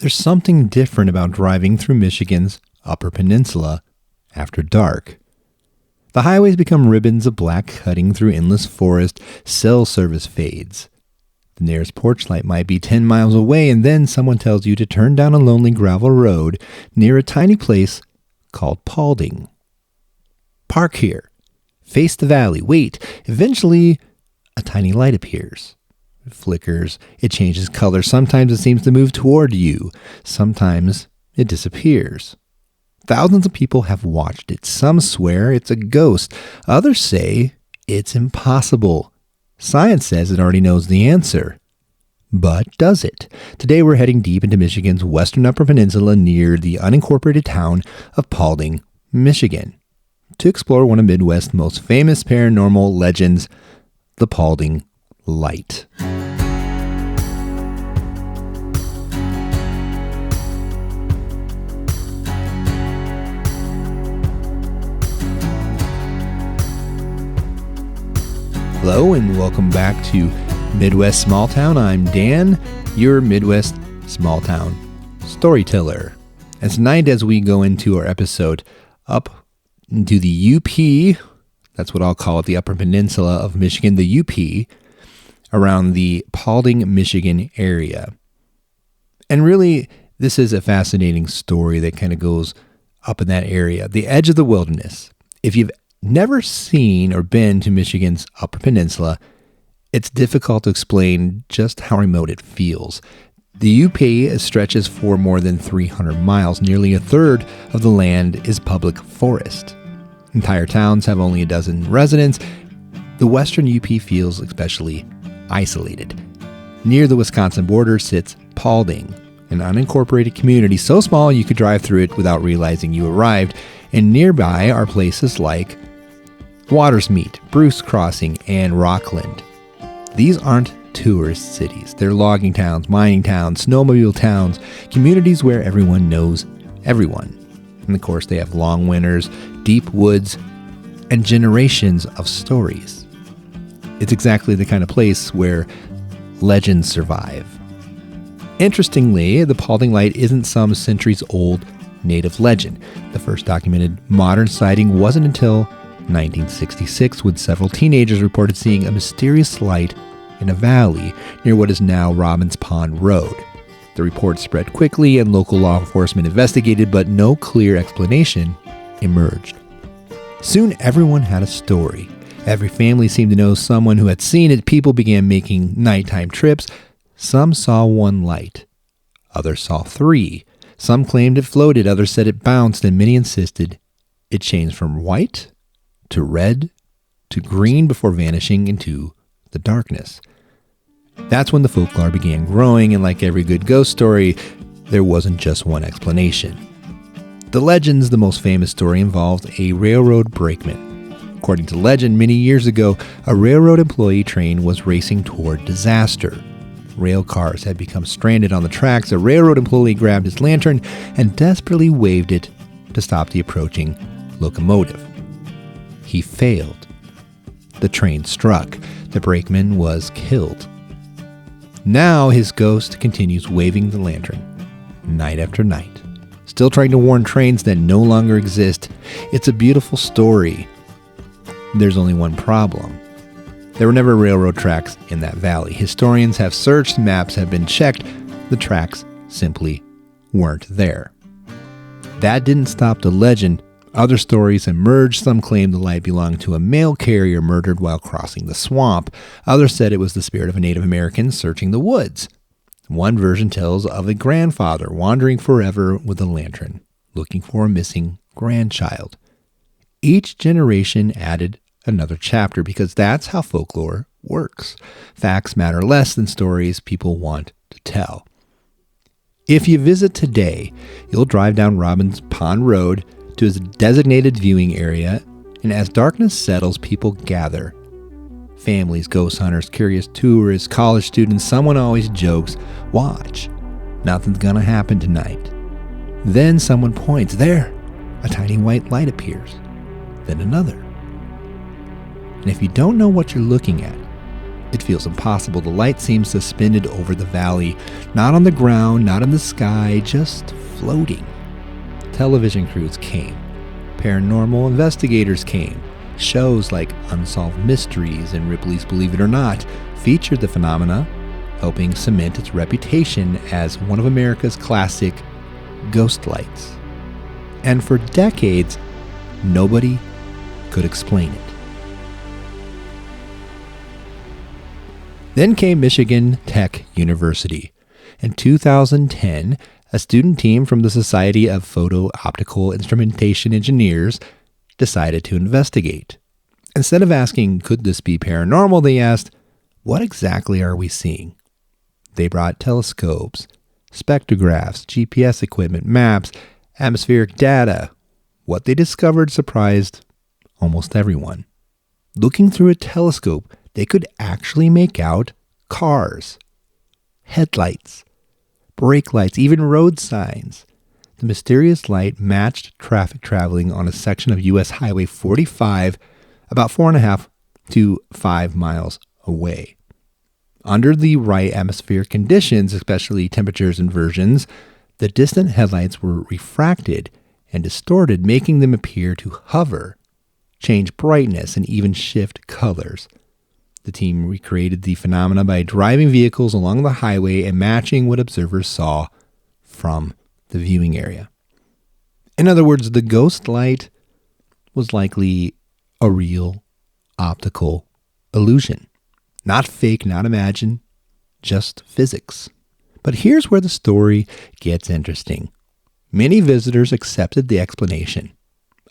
There's something different about driving through Michigan's Upper Peninsula after dark. The highways become ribbons of black cutting through endless forest, cell service fades. The nearest porch light might be 10 miles away, and then someone tells you to turn down a lonely gravel road near a tiny place called Paulding. Park here. Face the valley. Wait. Eventually, a tiny light appears. It flickers. It changes color. Sometimes it seems to move toward you. Sometimes it disappears. Thousands of people have watched it. Some swear it's a ghost. Others say it's impossible. Science says it already knows the answer. But does it? Today we're heading deep into Michigan's western Upper Peninsula near the unincorporated town of Paulding, Michigan, to explore one of Midwest's most famous paranormal legends, the Paulding Light. Hello and welcome back to Midwest Small Town. I'm Dan, your Midwest Small Town storyteller. And tonight as we go into our episode up into the UP, that's what I'll call it, the Upper Peninsula of Michigan, the UP, around the Paulding, Michigan area. And really, this is a fascinating story that kind of goes up in that area, the edge of the wilderness. If you've never seen or been to Michigan's Upper Peninsula, it's difficult to explain just how remote it feels. The UP stretches for more than 300 miles. Nearly a third of the land is public forest. Entire towns have only a dozen residents. The western UP feels especially isolated. Near the Wisconsin border sits Paulding, an unincorporated community so small you could drive through it without realizing you arrived. And nearby are places like Watersmeet, Bruce Crossing, and Rockland. These aren't tourist cities. They're logging towns, mining towns, snowmobile towns, communities where everyone knows everyone. And of course, they have long winters, deep woods, and generations of stories. It's exactly the kind of place where legends survive. Interestingly, the Paulding Light isn't some centuries-old native legend. The first documented modern sighting wasn't until 1966, when several teenagers reported seeing a mysterious light in a valley near what is now Robbins Pond Road. The report spread quickly and local law enforcement investigated, but no clear explanation emerged. Soon everyone had a story. Every family seemed to know someone who had seen it. People began making nighttime trips. Some saw one light. Others saw three. Some claimed it floated. Others said it bounced, and many insisted it changed from white to red to green before vanishing into the darkness. That's when the folklore began growing, and like every good ghost story, there wasn't just one explanation. The legend's the most famous story involved a railroad brakeman. According to legend, many years ago, a railroad employee train was racing toward disaster. Rail cars had become stranded on the tracks. A railroad employee grabbed his lantern and desperately waved it to stop the approaching locomotive. He failed. The train struck. The brakeman was killed. Now his ghost continues waving the lantern, night after night, still trying to warn trains that no longer exist. It's a beautiful story. There's only one problem. There were never railroad tracks in that valley. Historians have searched, maps have been checked. The tracks simply weren't there. That didn't stop the legend. Other stories emerged. Some claimed the light belonged to a mail carrier murdered while crossing the swamp. Others said it was the spirit of a Native American searching the woods. One version tells of a grandfather wandering forever with a lantern, looking for a missing grandchild. Each generation added another chapter because that's how folklore works. Facts matter less than stories people want to tell. If you visit today, you'll drive down Robbins Pond Road to his designated viewing area, and as darkness settles, people gather. Families, ghost hunters, curious tourists, college students. Someone always jokes, "Watch, nothing's gonna happen tonight." Then someone points. There, a tiny white light appears. Then another. And if you don't know what you're looking at, It feels impossible. The light seems suspended over the valley, not on the ground, not in the sky, just floating. Television crews came. Paranormal investigators came. Shows like Unsolved Mysteries and Ripley's Believe It or Not featured the phenomena, helping cement its reputation as one of America's classic ghost lights. And for decades, nobody could explain it. Then came Michigan Tech University. In 2010, a student team from the Society of Photo-Optical Instrumentation Engineers decided to investigate. Instead of asking, could this be paranormal, they asked, what exactly are we seeing? They brought telescopes, spectrographs, GPS equipment, maps, atmospheric data. What they discovered surprised almost everyone. Looking through a telescope, they could actually make out cars, headlights, brake lights, even road signs. The mysterious light matched traffic traveling on a section of U.S. Highway 45 about 4.5 to 5 miles away. Under the right atmospheric conditions, especially temperatures inversions, the distant headlights were refracted and distorted, making them appear to hover, change brightness, and even shift colors. The team recreated the phenomena by driving vehicles along the highway and matching what observers saw from the viewing area. In other words, the ghost light was likely a real optical illusion. Not fake, not imagined, just physics. But here's where the story gets interesting. Many visitors accepted the explanation.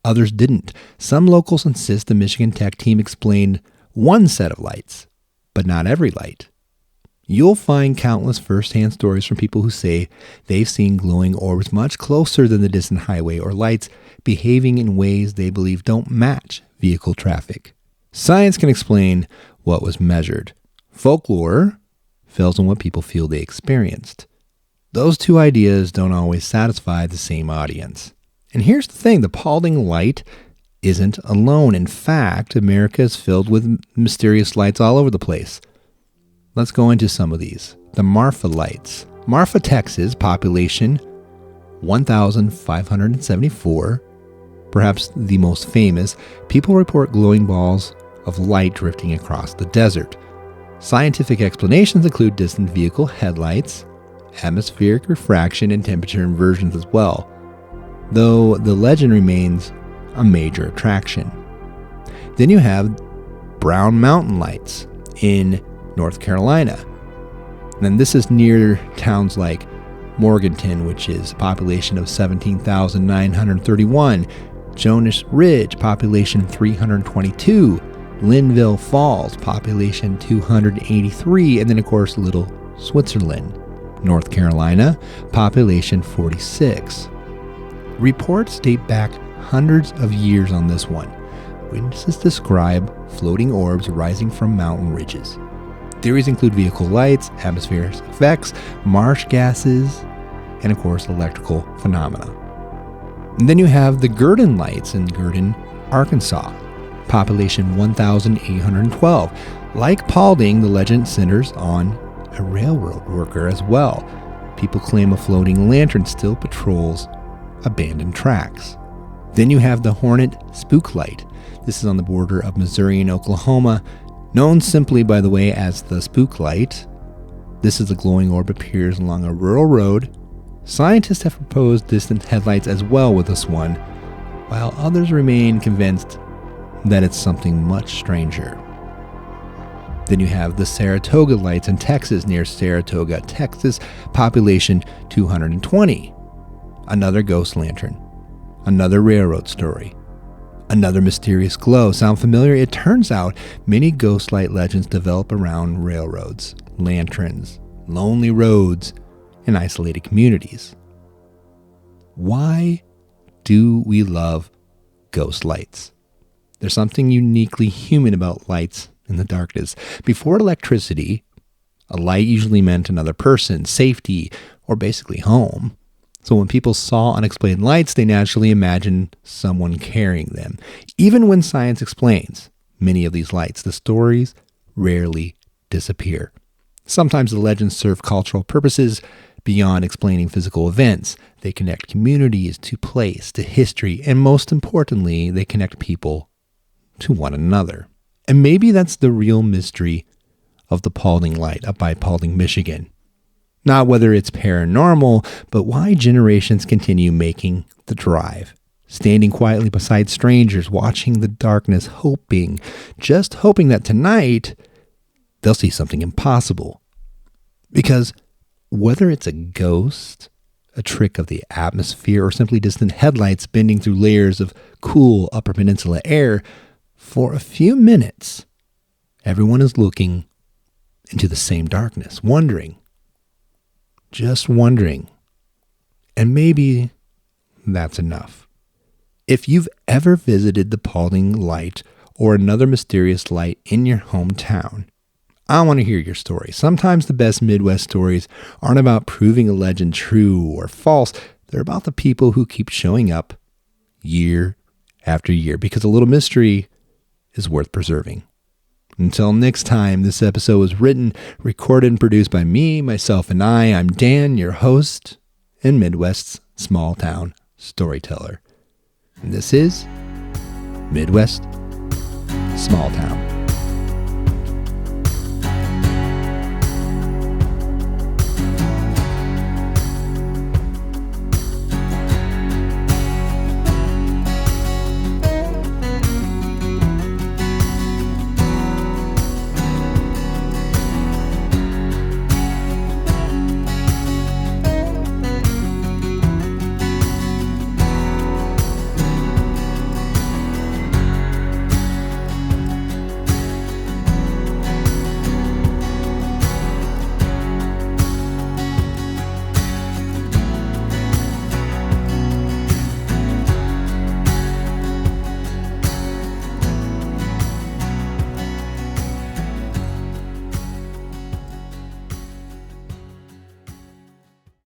Others didn't. Some locals insist the Michigan Tech team explained one set of lights, but not every light. You'll find countless first-hand stories from people who say they've seen glowing orbs much closer than the distant highway or lights behaving in ways they believe don't match vehicle traffic. Science can explain what was measured. Folklore fills in what people feel they experienced. Those two ideas don't always satisfy the same audience. And here's the thing, the Paulding Light isn't alone. In fact, America is filled with mysterious lights all over the place. Let's go into some of these. The Marfa lights. Marfa, Texas, population 1,574. Perhaps the most famous, people report glowing balls of light drifting across the desert. Scientific explanations include distant vehicle headlights, atmospheric refraction, and temperature inversions as well, though the legend remains a major attraction. Then you have Brown Mountain Lights in North Carolina. And this is near towns like Morganton, which is a population of 17,931, Jonas Ridge, population 322, Linville Falls, population 283, and then of course Little Switzerland, North Carolina, population 46. Reports date back hundreds of years on this one. Witnesses describe floating orbs rising from mountain ridges. Theories include vehicle lights, atmospheric effects, marsh gases, and of course electrical phenomena. And then you have the Gurdon Lights in Gurdon, Arkansas, population 1,812. Like Paulding, the legend centers on a railroad worker as well. People claim a floating lantern still patrols abandoned tracks. Then you have the Hornet Spook Light. This is on the border of Missouri and Oklahoma, known simply, by the way, as the Spook Light. This is a glowing orb appears along a rural road. Scientists have proposed distant headlights as well with this one, while others remain convinced that it's something much stranger. Then you have the Saratoga Lights in Texas, near Saratoga, Texas, population 220. Another ghost lantern. Another railroad story. Another mysterious glow. Sound familiar? It turns out many ghost light legends develop around railroads, lanterns, lonely roads, and isolated communities. Why do we love ghost lights? There's something uniquely human about lights in the darkness. Before electricity, a light usually meant another person, safety, or basically home. So when people saw unexplained lights, they naturally imagined someone carrying them. Even when science explains many of these lights, the stories rarely disappear. Sometimes the legends serve cultural purposes beyond explaining physical events. They connect communities to place, to history, and most importantly, they connect people to one another. And maybe that's the real mystery of the Paulding Light up by Paulding, Michigan. Not whether it's paranormal, but why generations continue making the drive. Standing quietly beside strangers, watching the darkness, just hoping that tonight they'll see something impossible. Because whether it's a ghost, a trick of the atmosphere, or simply distant headlights bending through layers of cool Upper Peninsula air, for a few minutes, everyone is looking into the same darkness, wondering, just wondering. And maybe that's enough. If you've ever visited the Paulding Light or another mysterious light in your hometown, I want to hear your story. Sometimes the best Midwest stories aren't about proving a legend true or false. They're about the people who keep showing up year after year because a little mystery is worth preserving. Until next time, this episode was written, recorded, and produced by me, myself, and I. I'm Dan, your host and Midwest's small town storyteller. And this is Midwest Small Town.